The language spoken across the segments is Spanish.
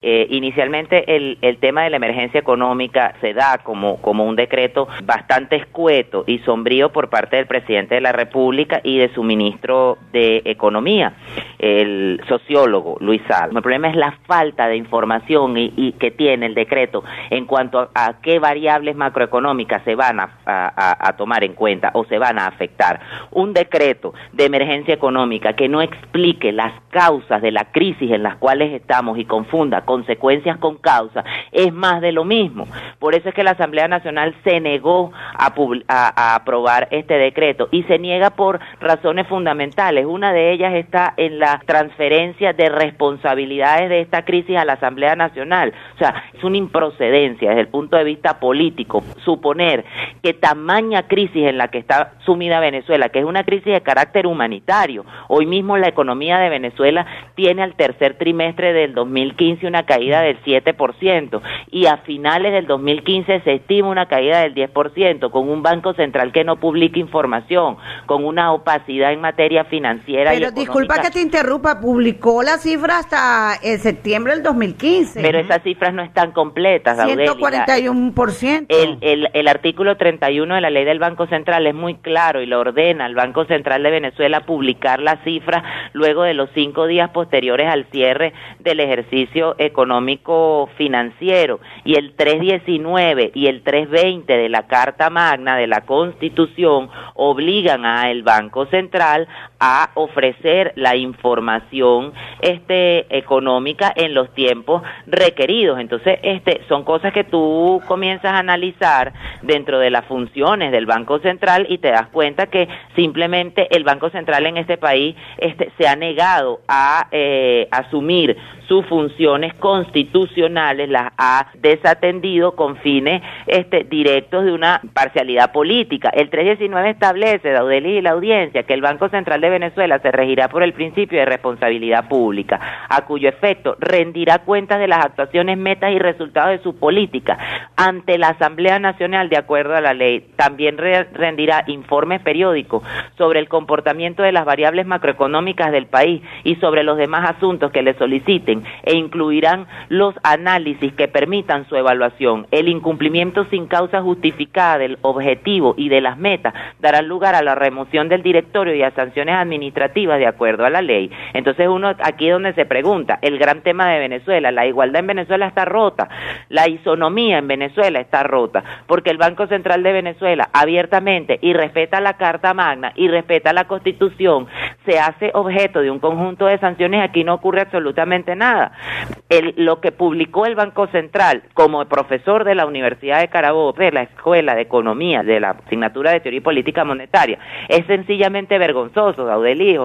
Inicialmente el tema de la emergencia económica se da como un decreto bastante escueto y sombrío por parte del presidente de la República y de su ministro de Economía, el sociólogo Luis Salas. El problema es la falta de información y que tiene el decreto en cuanto a qué variables macroeconómicas se van a tomar en cuenta o se van a afectar. Un decreto de emergencia económica que no explique las causas de la crisis en las cuales estamos y confunda consecuencias con causas, es más de lo mismo. Por eso es que la Asamblea Nacional se negó a aprobar este decreto y se niega por razones fundamentales. Una de ellas está en la transferencia de responsabilidades de esta crisis a la Asamblea Nacional. O sea, es una improcedencia desde el punto de vista político suponer que tamaña crisis en la que está sumida Venezuela, que es una crisis de carácter humanitario. Hoy mismo la economía de Venezuela tiene al tercer trimestre del 2015 una caída del 7% y a finales del 2015 se estima una caída del 10%, con un Banco Central que no publica información, con una opacidad en materia financiera. Pero disculpa que te interrumpa, publicó la cifra hasta septiembre del 2015. Pero esas cifras no están completas, 141%. El artículo 31 de la ley del Banco Central es muy claro y lo ordena al Banco Central de Venezuela publicar las cifras luego de los 5 días posteriores al cierre del ejercicio económico financiero, y el 319 y el 320 de la Carta Magna de la Constitución obligan al Banco Central a ofrecer la información económica en los tiempos requeridos. Entonces, son cosas que tú comienzas a analizar dentro de las funciones del Banco Central y te das cuenta que simplemente el Banco Central en este país se ha negado a asumir sus funciones constitucionales, las ha desatendido con fines directos de una parcialidad política. El 319 establece, Daudelis y la audiencia, que el Banco Central de Venezuela se regirá por el principio de responsabilidad pública, a cuyo efecto rendirá cuentas de las actuaciones, metas y resultados de su política ante la Asamblea Nacional de acuerdo a la ley. También rendirá informes periódicos sobre el comportamiento de las variables macroeconómicas del país y sobre los demás asuntos que le soliciten, e incluirán los análisis que permitan su evaluación. El incumplimiento sin causa justificada del objetivo y de las metas dará lugar a la remoción del directorio y a sanciones administrativas de acuerdo a la ley. Entonces uno aquí es donde se pregunta, el gran tema de Venezuela, la igualdad en Venezuela está rota, la isonomía en Venezuela está rota, porque el Banco Central de Venezuela abiertamente y respeta la Carta Magna y respeta la Constitución, se hace objeto de un conjunto de sanciones. Aquí no ocurre absolutamente nada. Lo que publicó el Banco Central como profesor de la Universidad de Carabobo, de la Escuela de Economía, de la asignatura de Teoría y Política Monetaria, es sencillamente vergonzoso, Daudelis.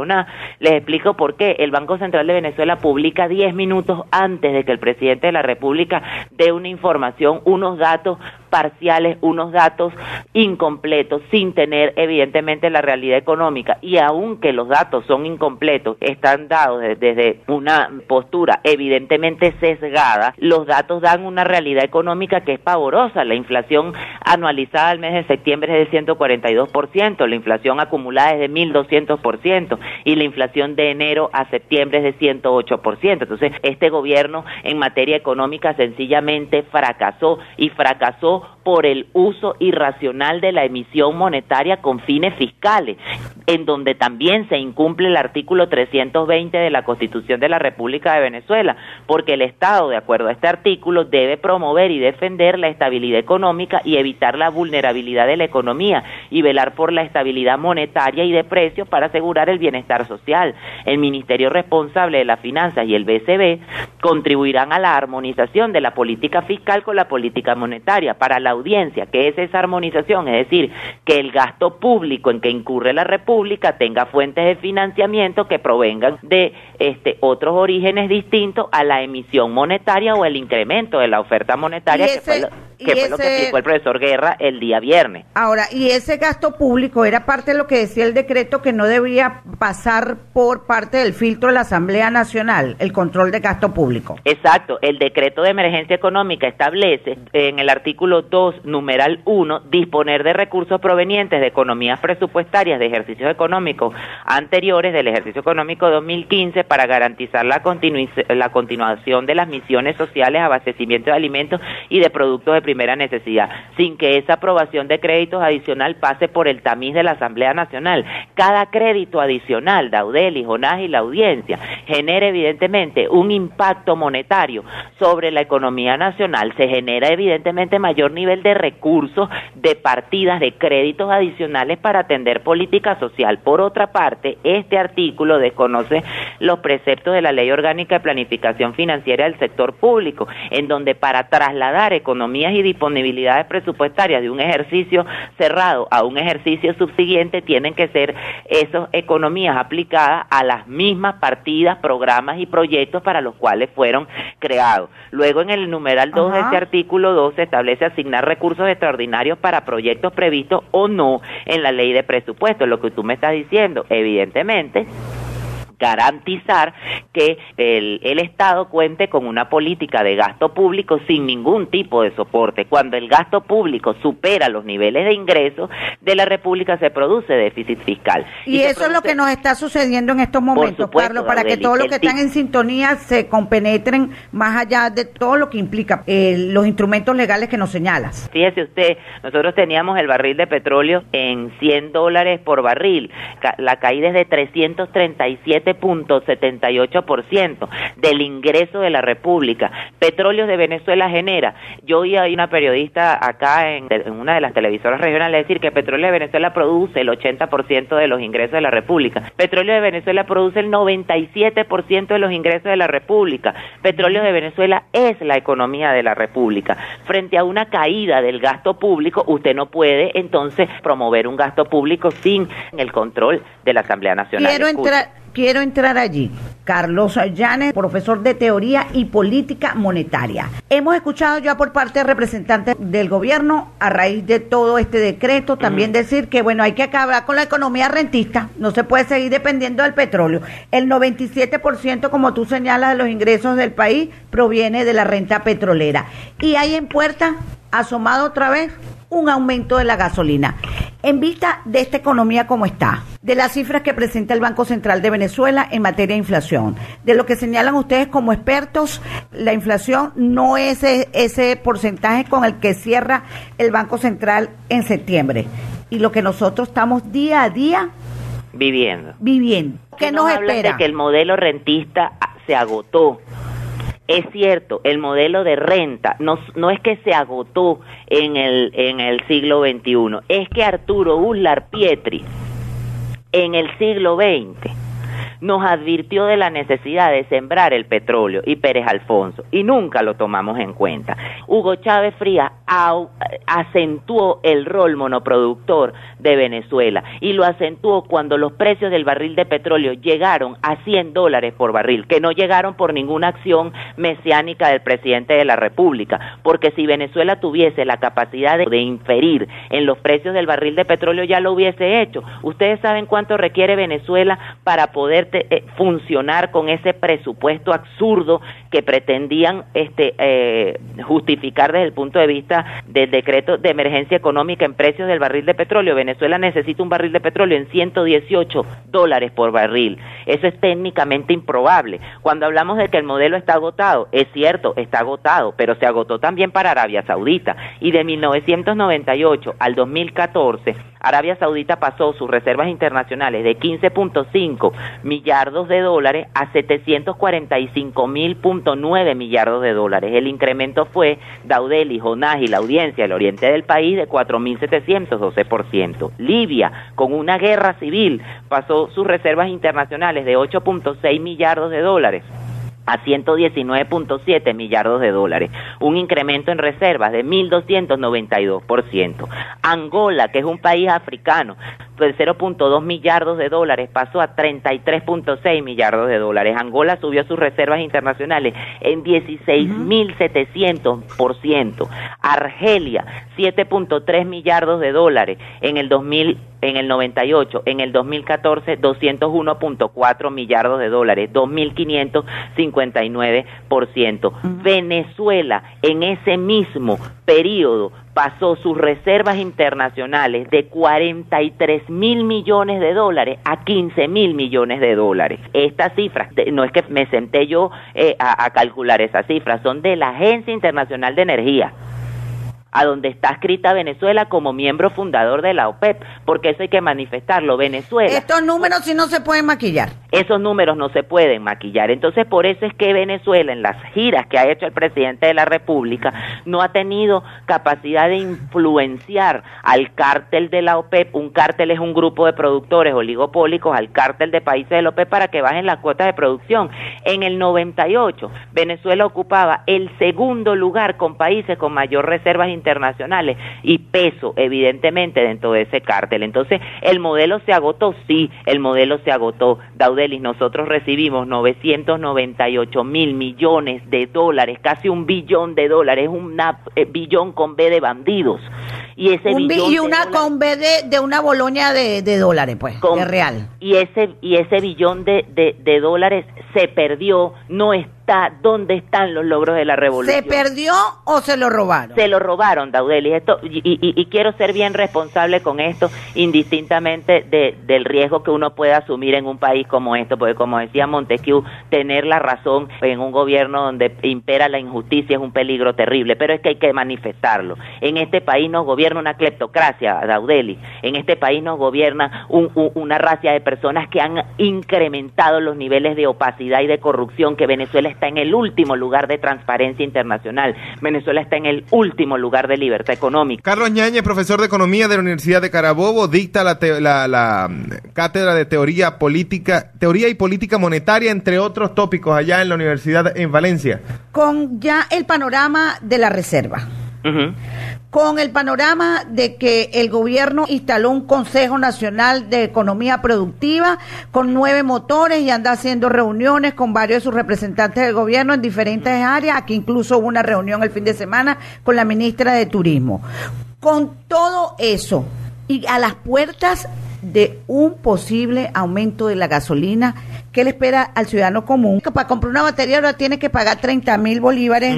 Les explico por qué. El Banco Central de Venezuela publica 10 minutos antes de que el presidente de la República dé una información, unos datos parciales, unos datos incompletos, sin tener evidentemente la realidad económica, y aunque los datos son incompletos, están dados desde una postura evidentemente sesgada, los datos dan una realidad económica que es pavorosa. La inflación anualizada al mes de septiembre es de 142%, la inflación acumulada es de 1.200% y la inflación de enero a septiembre es de 108%. Entonces, este gobierno en materia económica sencillamente fracasó, y fracasó por el uso irracional de la emisión monetaria con fines fiscales, en donde también se incumple el artículo 320 de la Constitución de la República de Venezuela, porque el Estado, de acuerdo a este artículo, debe promover y defender la estabilidad económica y evitar la vulnerabilidad de la economía y velar por la estabilidad monetaria y de precios para asegurar el bienestar social. El Ministerio responsable de las Finanzas y el BCB contribuirán a la armonización de la política fiscal con la política monetaria. Para la audiencia, ¿qué es esa armonización? Es decir, que el gasto público en que incurre la República tenga fuentes de financiamiento que provengan de otros orígenes distintos a la emisión monetaria o el incremento de la oferta monetaria. que fue lo que explicó el profesor Guerra el día viernes. Ahora, y ese gasto público era parte de lo que decía el decreto, que no debía pasar por parte del filtro de la Asamblea Nacional, el control de gasto público. Exacto, el decreto de emergencia económica establece en el artículo 2, numeral 1, disponer de recursos provenientes de economías presupuestarias de ejercicios económicos anteriores del ejercicio económico 2015 para garantizar la continuación de las misiones sociales, abastecimiento de alimentos y de productos de primera necesidad, sin que esa aprobación de créditos adicional pase por el tamiz de la Asamblea Nacional. Cada crédito adicional, Daudelli, Jonás y la audiencia, genera evidentemente un impacto monetario sobre la economía nacional, se genera evidentemente mayor nivel de recursos, de partidas, de créditos adicionales para atender política social. Por otra parte, este artículo desconoce los preceptos de la Ley Orgánica de Planificación Financiera del Sector Público, en donde para trasladar economías y disponibilidades presupuestarias de un ejercicio cerrado a un ejercicio subsiguiente tienen que ser esas economías aplicadas a las mismas partidas, programas y proyectos para los cuales fueron creados. Luego, en el numeral 2 de este artículo 2 se establece asignar recursos extraordinarios para proyectos previstos o no en la ley de presupuesto. Lo que tú me estás diciendo, evidentemente, garantizar que el Estado cuente con una política de gasto público sin ningún tipo de soporte. Cuando el gasto público supera los niveles de ingresos de la República, se produce déficit fiscal. Y eso es lo que nos está sucediendo en estos momentos, Carlos, para que todos los que están en sintonía se compenetren más allá de todo lo que implica los instrumentos legales que nos señalas. Fíjese usted, nosotros teníamos el barril de petróleo en $100 por barril, la caída es de 337.78% del ingreso de la República. Petróleos de Venezuela genera, yo oí a una periodista acá en una de las televisoras regionales decir que Petróleos de Venezuela produce el 80% de los ingresos de la República. Petróleos de Venezuela produce el 97% de los ingresos de la República. Petróleos de Venezuela es la economía de la República. Frente a una caída del gasto público, usted no puede entonces promover un gasto público sin el control de la Asamblea Nacional. Quiero entrar allí. Carlos Llanes, profesor de Teoría y Política Monetaria. Hemos escuchado ya por parte de representantes del gobierno, a raíz de todo este decreto, también decir que, bueno, hay que acabar con la economía rentista, no se puede seguir dependiendo del petróleo. El 97%, como tú señalas, de los ingresos del país proviene de la renta petrolera. Y hay en puerta, asomado otra vez, un aumento de la gasolina. En vista de esta economía como está, de las cifras que presenta el Banco Central de Venezuela en materia de inflación, de lo que señalan ustedes como expertos, la inflación no es ese porcentaje con el que cierra el Banco Central en septiembre. Y lo que nosotros estamos día a día viviendo. ¿Qué nos espera? De que el modelo rentista se agotó. Es cierto, el modelo de renta no es que se agotó en el siglo XXI, es que Arturo Uslar Pietri en el siglo XX nos advirtió de la necesidad de sembrar el petróleo, y Pérez Alfonso, y nunca lo tomamos en cuenta. Hugo Chávez Frías acentuó el rol monoproductor de Venezuela, y lo acentuó cuando los precios del barril de petróleo llegaron a $100 por barril, que no llegaron por ninguna acción mesiánica del presidente de la República, porque si Venezuela tuviese la capacidad de inferir en los precios del barril de petróleo, ya lo hubiese hecho. Ustedes saben cuánto requiere Venezuela para poder funcionar con ese presupuesto absurdo que pretendían justificar desde el punto de vista del decreto de emergencia económica en precios del barril de petróleo. Venezuela necesita un barril de petróleo en $118 por barril. Eso es técnicamente improbable. Cuando hablamos de que el modelo está agotado, es cierto, está agotado, pero se agotó también para Arabia Saudita, y de 1998 al 2014 Arabia Saudita pasó sus reservas internacionales de 15.5 millardos de dólares a 745.9 millardos de dólares. El incremento fue, Daudelli, Jonás y la audiencia del oriente del país, de 4.712%. Libia, con una guerra civil, pasó sus reservas internacionales de 8.6 millardos de dólares a 119.7 millardos de dólares, un incremento en reservas de 1.292%. Angola, que es un país africano, de 0.2 millardos de dólares pasó a 33.6 millardos de dólares. Angola subió sus reservas internacionales en 16.700%. Argelia, 7.3 millardos de dólares en el 98, en el 2014 201.4 millardos de dólares, 2.559%. Venezuela en ese mismo periodo pasó sus reservas internacionales de 43.000 millones de dólares a 15.000 millones de dólares. Estas cifras, no es que me senté yo a calcular esas cifras, son de la Agencia Internacional de Energía, a donde está escrita Venezuela como miembro fundador de la OPEP, porque eso hay que manifestarlo. Venezuela... Estos números sí no se pueden maquillar. Esos números no se pueden maquillar. Entonces, por eso es que Venezuela, en las giras que ha hecho el presidente de la República, no ha tenido capacidad de influenciar al cártel de la OPEP. Un cártel es un grupo de productores oligopólicos, al cártel de países de la OPEP, para que bajen las cuotas de producción. En el 98, Venezuela ocupaba el segundo lugar con países con mayor reservas internacionales y peso, evidentemente, dentro de ese cártel. Entonces, ¿el modelo se agotó? Sí, el modelo se agotó. Daudelis, nosotros recibimos 998.000 millones de dólares, casi $1 billón, un billón con B de bandidos. Y ese con B de una boloña de dólares, pues, de real. Y ese billón de dólares se perdió, no está. ¿Dónde están los logros de la revolución? ¿Se perdió o se lo robaron? Se lo robaron, Daudelis. Y quiero ser bien responsable con esto, indistintamente del riesgo que uno pueda asumir en un país como esto, porque como decía Montesquieu, tener la razón en un gobierno donde impera la injusticia es un peligro terrible, pero es que hay que manifestarlo. En este país nos gobierna una cleptocracia, Daudelis. En este país nos gobierna una racia de personas que han incrementado los niveles de opacidad y de corrupción, que Venezuela está en el último lugar de transparencia internacional. Venezuela está en el último lugar de libertad económica. Carlos Ñañez, profesor de Economía de la Universidad de Carabobo, dicta la cátedra de Teoría y Política Monetaria, entre otros tópicos, allá en la Universidad en Valencia. Con ya el panorama de la reserva. Con el panorama de que el gobierno instaló un Consejo Nacional de Economía Productiva con 9 motores y anda haciendo reuniones con varios de sus representantes del gobierno en diferentes áreas. Aquí incluso hubo una reunión el fin de semana con la ministra de Turismo. Con todo eso y a las puertas de un posible aumento de la gasolina, ¿qué le espera al ciudadano común? Que para comprar una batería ahora tiene que pagar 30.000 bolívares,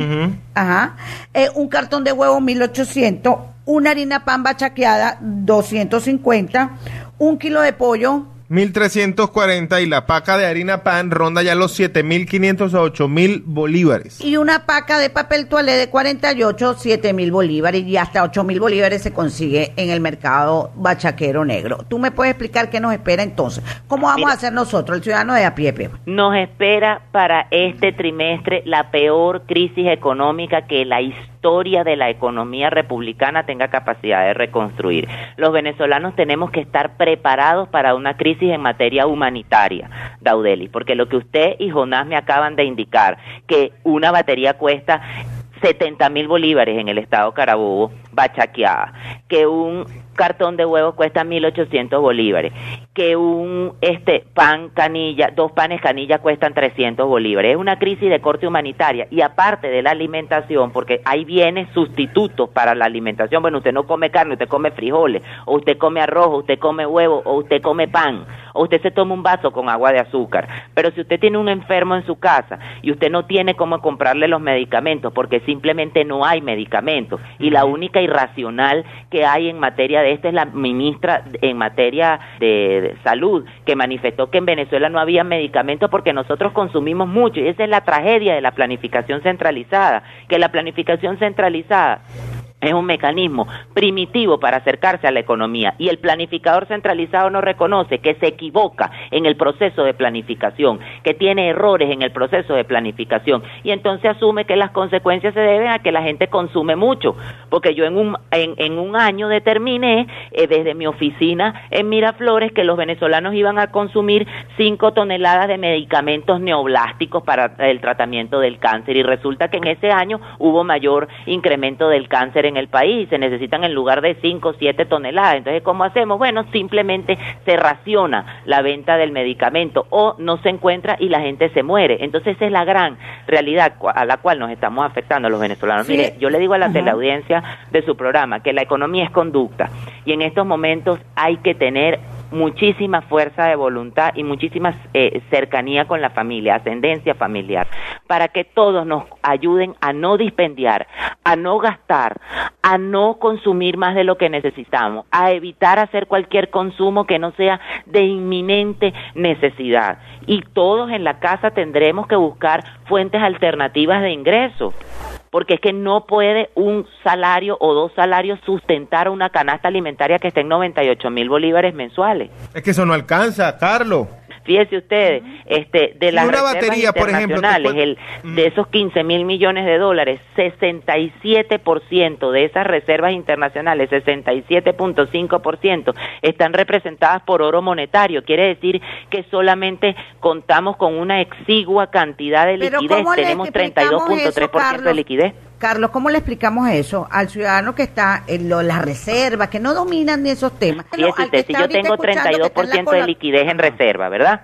un cartón de huevo 1.800, una harina pan bachaqueada 250, un kilo de pollo 1.340 y la paca de harina pan ronda ya los 7.500 a 8.000 bolívares. Y una paca de papel toalé de 48, 7.000 bolívares y hasta 8.000 bolívares se consigue en el mercado bachaquero negro. ¿Tú me puedes explicar qué nos espera entonces? ¿Cómo vamos a hacer nosotros, el ciudadano de a pie? Nos espera para este trimestre la peor crisis económica que la historia de la economía republicana tenga capacidad de reconstruir. Los venezolanos tenemos que estar preparados para una crisis en materia humanitaria, Daudelis, porque lo que usted y Jonás me acaban de indicar, que una batería cuesta 70.000 bolívares en el estado Carabobo, bachaqueada, que un cartón de huevos cuesta 1.800 bolívares, que un pan canilla, 2 panes canilla cuestan 300 bolívares. Es una crisis de corte humanitaria y aparte de la alimentación, porque hay bienes sustitutos para la alimentación. Bueno, usted no come carne, usted come frijoles, o usted come arroz, o usted come huevo, o usted come pan, o usted se toma un vaso con agua de azúcar. Pero si usted tiene un enfermo en su casa y usted no tiene cómo comprarle los medicamentos porque simplemente no hay medicamentos, y la única irracional que hay en materia de esto es la ministra en materia de salud, que manifestó que en Venezuela no había medicamentos porque nosotros consumimos mucho, y esa es la tragedia de la planificación centralizada, que la planificación centralizada es un mecanismo primitivo para acercarse a la economía, y el planificador centralizado no reconoce que se equivoca en el proceso de planificación, que tiene errores en el proceso de planificación, y entonces asume que las consecuencias se deben a que la gente consume mucho, porque yo en un año determiné desde mi oficina en Miraflores que los venezolanos iban a consumir 5 toneladas de medicamentos neoblásticos para el tratamiento del cáncer, y resulta que en ese año hubo mayor incremento del cáncer en el país, se necesitan en lugar de 5 o 7 toneladas. Entonces, ¿cómo hacemos? Bueno, simplemente se raciona la venta del medicamento o no se encuentra y la gente se muere. Entonces, esa es la gran realidad a la cual nos estamos afectando los venezolanos. Sí. Mire, yo le digo a la teleaudiencia de su programa que la economía es conducta, y en estos momentos hay que tener muchísima fuerza de voluntad y muchísima cercanía con la familia, ascendencia familiar, para que todos nos ayuden a no dispendiar, a no gastar, a no consumir más de lo que necesitamos, a evitar hacer cualquier consumo que no sea de inminente necesidad. Y todos en la casa tendremos que buscar fuentes alternativas de ingreso, porque es que no puede un salario o 2 salarios sustentar una canasta alimentaria que esté en 98,000 bolívares mensuales. Es que eso no alcanza, Carlos. Fíjese ustedes, de las una reservas batería, por ejemplo, de esos 15,000 millones de dólares, 67% de esas reservas internacionales, 67.5%, están representadas por oro monetario. Quiere decir que solamente contamos con una exigua cantidad de liquidez. Tenemos 32.3% de liquidez. Carlos, ¿cómo le explicamos eso al ciudadano que está en las reservas, que no dominan ni esos temas? Fíjese usted, si yo tengo 32% de liquidez en reserva, ¿verdad?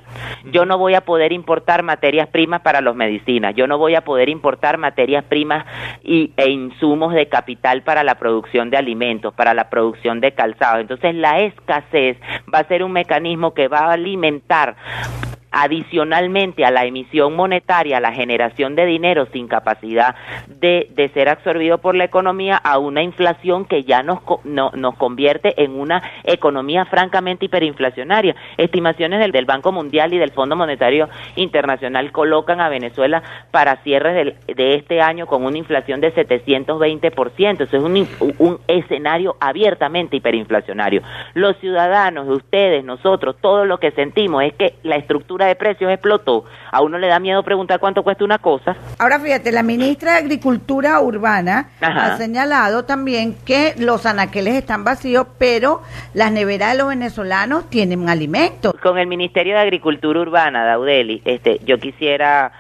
Yo no voy a poder importar materias primas para las medicinas, yo no voy a poder importar materias primas e insumos de capital para la producción de alimentos, para la producción de calzados. Entonces, la escasez va a ser un mecanismo que va a alimentar adicionalmente a la emisión monetaria, a la generación de dinero sin capacidad de ser absorbido por la economía, a una inflación que ya nos convierte en una economía francamente hiperinflacionaria. Estimaciones del Banco Mundial y del Fondo Monetario Internacional colocan a Venezuela para cierres de este año con una inflación de 720%. Eso es un escenario abiertamente hiperinflacionario. Los ciudadanos, ustedes, nosotros, todo lo que sentimos es que la estructura de precios explotó. A uno le da miedo preguntar cuánto cuesta una cosa. Ahora fíjate, la ministra de Agricultura Urbana ha señalado también que los anaqueles están vacíos, pero las neveras de los venezolanos tienen alimentos. Con el Ministerio de Agricultura Urbana, Daudeli, yo quisiera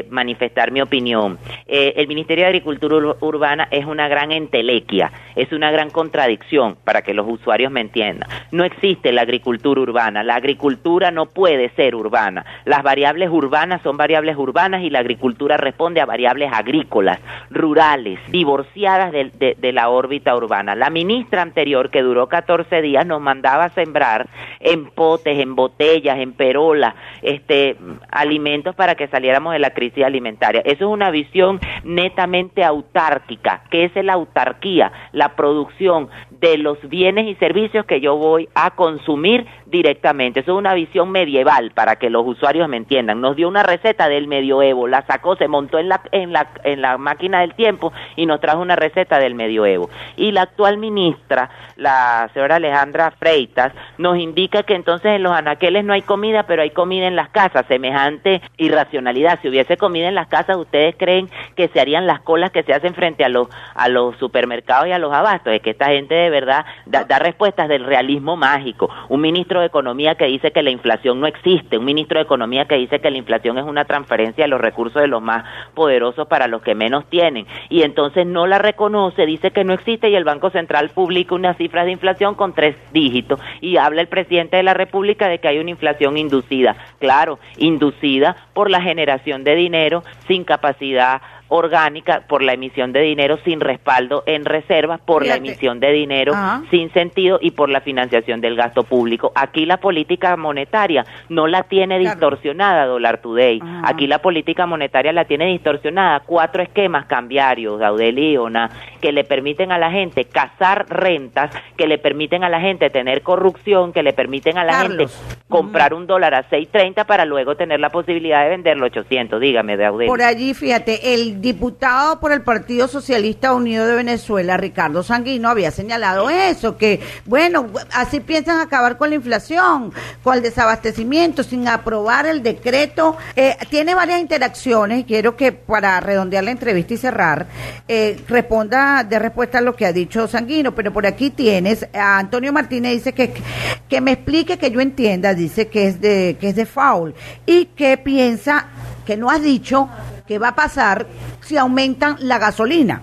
manifestar mi opinión. El Ministerio de Agricultura Urbana es una gran entelequia, es una gran contradicción, para que los usuarios me entiendan. No existe la agricultura urbana, la agricultura no puede ser urbana. Las variables urbanas son variables urbanas y la agricultura responde a variables agrícolas, rurales, divorciadas de la órbita urbana. La ministra anterior, que duró 14 días, nos mandaba a sembrar en potes, en botellas, en perolas, alimentos para que saliéramos de la crisis alimentaria. Eso es una visión netamente autárquica. ¿Qué es la autarquía? La producción de los bienes y servicios que yo voy a consumir directamente. Eso es una visión medieval, para que los usuarios me entiendan. Nos dio una receta del medioevo, la sacó, se montó en la máquina del tiempo y nos trajo una receta del medioevo. Y la actual ministra, la señora Alejandra Freitas, nos indica que entonces en los anaqueles no hay comida, pero hay comida en las casas. Semejante irracionalidad. Si hubiese comida en las casas, ¿ustedes creen que se harían las colas que se hacen frente a los supermercados y a los abastos? Es que esta gente de verdad da respuestas del realismo mágico. Un ministro de Economía que dice que la inflación no existe, un ministro de Economía que dice que la inflación es una transferencia de los recursos de los más poderosos para los que menos tienen, y entonces no la reconoce, dice que no existe, y el Banco Central publica unas cifras de inflación con 3 dígitos, y habla el presidente de la República de que hay una inflación inducida. Claro, inducida por la generación de dinero sin capacidad orgánica, por la emisión de dinero sin respaldo en reservas, por la emisión de dinero sin sentido y por la financiación del gasto público. Aquí la política monetaria no la tiene distorsionada, Dollar Today. Aquí la política monetaria la tiene distorsionada. 4 esquemas cambiarios, Daudeli y Ona, que le permiten a la gente cazar rentas, que le permiten a la gente tener corrupción, que le permiten a la gente comprar un dólar a 6.30 para luego tener la posibilidad de venderlo a 800. Dígame, Daudeli. Por allí, fíjate, el el diputado por el Partido Socialista Unido de Venezuela, Ricardo Sanguino, había señalado eso, que bueno, así piensan acabar con la inflación, con el desabastecimiento, sin aprobar el decreto. Tiene varias interacciones y quiero que para redondear la entrevista y cerrar, de respuesta a lo que ha dicho Sanguino, pero por aquí tienes a Antonio Martínez, dice que me explique, que yo entienda, dice que es de foul y que piensa que no has dicho qué va a pasar si aumentan la gasolina.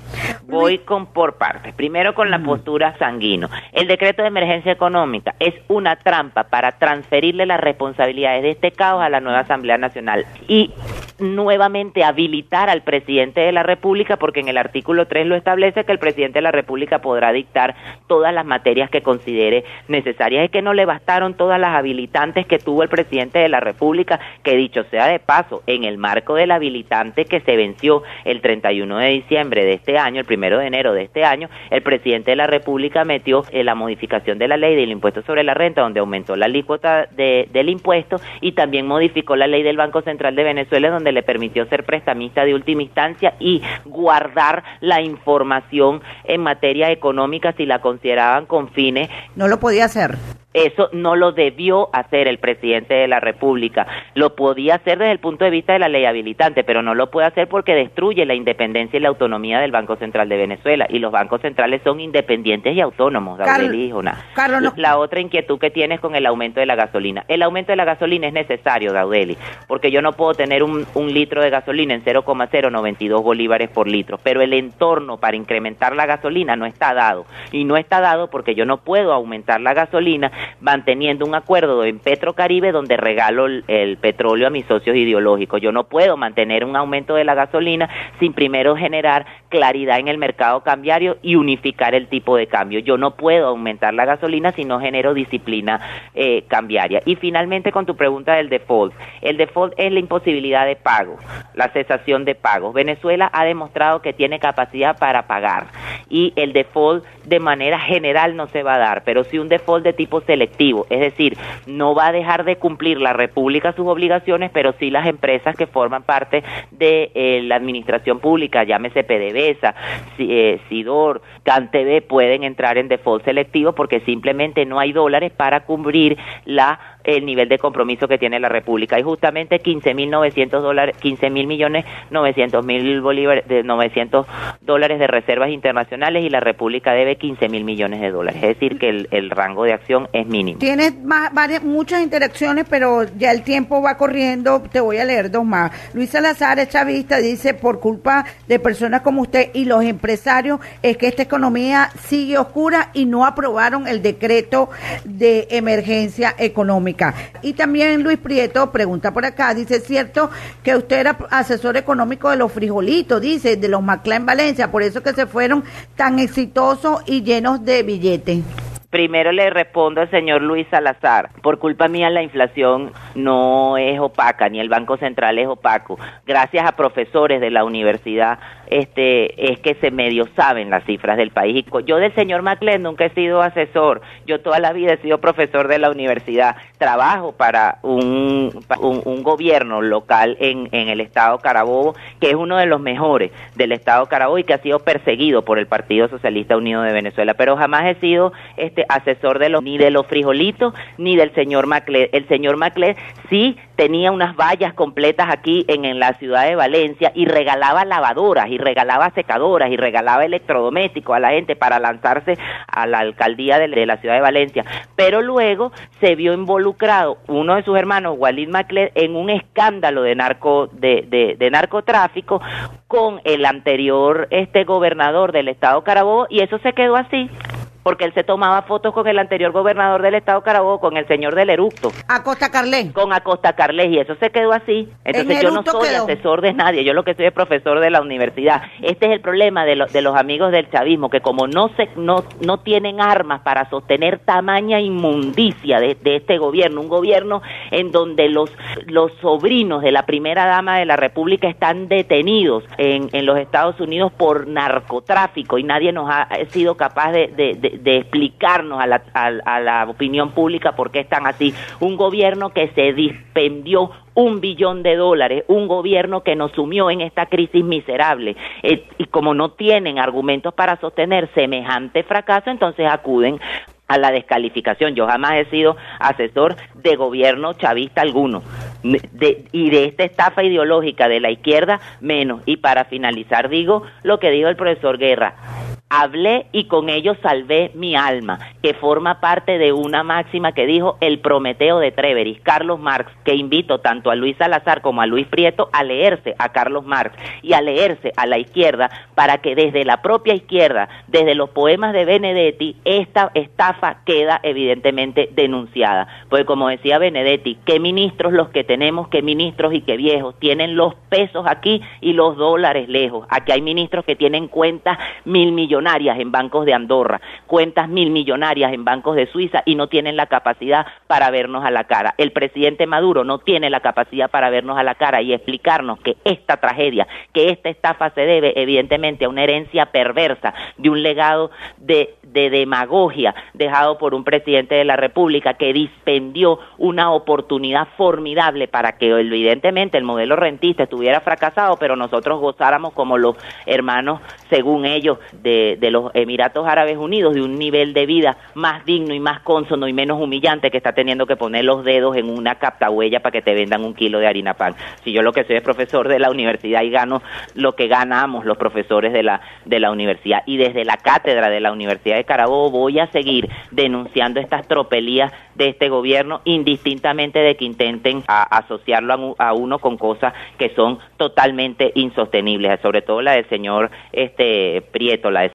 Voy por partes. Primero con la postura Sanguino. El decreto de emergencia económica es una trampa para transferirle las responsabilidades de este caos a la nueva Asamblea Nacional y nuevamente habilitar al presidente de la República, porque en el artículo 3 lo establece, que el presidente de la República podrá dictar todas las materias que considere necesarias. Es que no le bastaron todas las habilitantes que tuvo el presidente de la República, que dicho sea de paso, en el marco del habilitante que se venció el 31 de diciembre de este año, el 1 de enero de este año, el presidente de la República metió la modificación de la ley del impuesto sobre la renta, donde aumentó la alícuota del impuesto, y también modificó la ley del Banco Central de Venezuela, donde le permitió ser prestamista de última instancia y guardar la información en materia económica si la consideraban con fines. No lo podía hacer. Eso no lo debió hacer el presidente de la República. Lo podía hacer desde el punto de vista de la ley habilitante, pero no lo puede hacer porque destruye la independencia y la autonomía del Banco Central de Venezuela. Y los bancos centrales son independientes y autónomos, Daudeli. Carlos, no. La otra inquietud que tienes con el aumento de la gasolina. El aumento de la gasolina es necesario, Daudeli, porque yo no puedo tener un litro de gasolina en 0,092 bolívares por litro, pero el entorno para incrementar la gasolina no está dado. Y no está dado porque yo no puedo aumentar la gasolina manteniendo un acuerdo en Petrocaribe donde regalo el petróleo a mis socios ideológicos. Yo no puedo mantener un aumento de la gasolina sin primero generar claridad en el mercado cambiario y unificar el tipo de cambio. Yo no puedo aumentar la gasolina si no genero disciplina cambiaria. Y finalmente, con tu pregunta del default. El default es la imposibilidad de pago, la cesación de pagos. Venezuela ha demostrado que tiene capacidad para pagar y el default de manera general no se va a dar, pero sí un default de tipo selectivo, es decir, no va a dejar de cumplir la República sus obligaciones, pero sí las empresas que forman parte de la administración pública, llámese PDVSA, Sidor, CanTV, pueden entrar en default selectivo porque simplemente no hay dólares para cubrir el nivel de compromiso que tiene la República. Hay justamente 15.900.000 bolívares, de $900 de reservas internacionales, y la República debe 15.000 millones de dólares. Es decir, que el rango de acción es mínimo. Tienes muchas interacciones, pero ya el tiempo va corriendo. Te voy a leer dos más. Luis Salazar es chavista, dice: por culpa de personas como usted y los empresarios es que esta economía sigue oscura y no aprobaron el decreto de emergencia económica. Y también Luis Prieto pregunta por acá, dice: ¿es cierto que usted era asesor económico de los frijolitos, dice, de los Maclá en Valencia, por eso que se fueron tan exitosos y llenos de billetes? Primero le respondo al señor Luis Salazar. Por culpa mía la inflación no es opaca, ni el Banco Central es opaco. Gracias a profesores de la universidad es que se medio saben las cifras del país. Yo del señor Maclé nunca he sido asesor. Yo toda la vida he sido profesor de la universidad. Trabajo para un gobierno local en el estado Carabobo, que es uno de los mejores del estado Carabobo y que ha sido perseguido por el Partido Socialista Unido de Venezuela. Pero jamás he sido asesor ni de los frijolitos ni del señor Maclé. El señor Maclé sí tenía unas vallas completas aquí en la ciudad de Valencia y regalaba lavadoras y regalaba secadoras y regalaba electrodomésticos a la gente para lanzarse a la alcaldía de la ciudad de Valencia. Pero luego se vio involucrado uno de sus hermanos, Walid Maclé, en un escándalo de narcotráfico con el anterior gobernador del estado Carabobo, y eso se quedó así, porque él se tomaba fotos con el anterior gobernador del estado Carabobo, con el señor del eructo. Acosta Carles. Con Acosta Carles, y eso se quedó así. Entonces yo no soy asesor de nadie, yo lo que soy es profesor de la universidad. Este es el problema de los amigos del chavismo, que como no tienen armas para sostener tamaña inmundicia de este gobierno, un gobierno en donde los sobrinos de la primera dama de la República están detenidos en los Estados Unidos por narcotráfico, y nadie nos ha sido capaz de de explicarnos a la opinión pública por qué están así. Un gobierno que se dispendió $1 billón, un gobierno que nos sumió en esta crisis miserable, y como no tienen argumentos para sostener semejante fracaso, entonces acuden a la descalificación. Yo jamás he sido asesor de gobierno chavista alguno, y de esta estafa ideológica de la izquierda menos. Y para finalizar digo lo que dijo el profesor Guerra: hablé y con ello salvé mi alma, que forma parte de una máxima que dijo el Prometeo de Treveris, Carlos Marx, que invito tanto a Luis Salazar como a Luis Prieto a leerse a Carlos Marx y a leerse a la izquierda, para que desde la propia izquierda, desde los poemas de Benedetti, esta estafa queda evidentemente denunciada. Porque como decía Benedetti, qué ministros los que tenemos, qué ministros y qué viejos, tienen los pesos aquí y los dólares lejos. Aquí hay ministros que tienen cuentas millonarias en bancos de Andorra, cuentas millonarias en bancos de Suiza, y no tienen la capacidad para vernos a la cara. El presidente Maduro no tiene la capacidad para vernos a la cara y explicarnos que esta tragedia, que esta estafa se debe evidentemente a una herencia perversa de un legado de demagogia dejado por un presidente de la República que dispendió una oportunidad formidable para que evidentemente el modelo rentista estuviera fracasado, pero nosotros gozáramos como los hermanos, según ellos, de los Emiratos Árabes Unidos, de un nivel de vida más digno y más cónsono y menos humillante que está teniendo que poner los dedos en una captahuella para que te vendan 1 kilo de harina pan. Si yo lo que soy es profesor de la universidad y gano lo que ganamos los profesores de la universidad, y desde la cátedra de la Universidad de Carabobo voy a seguir denunciando estas tropelías de este gobierno, indistintamente de que intenten asociarlo a uno con cosas que son totalmente insostenibles, sobre todo la del señor Prieto, la de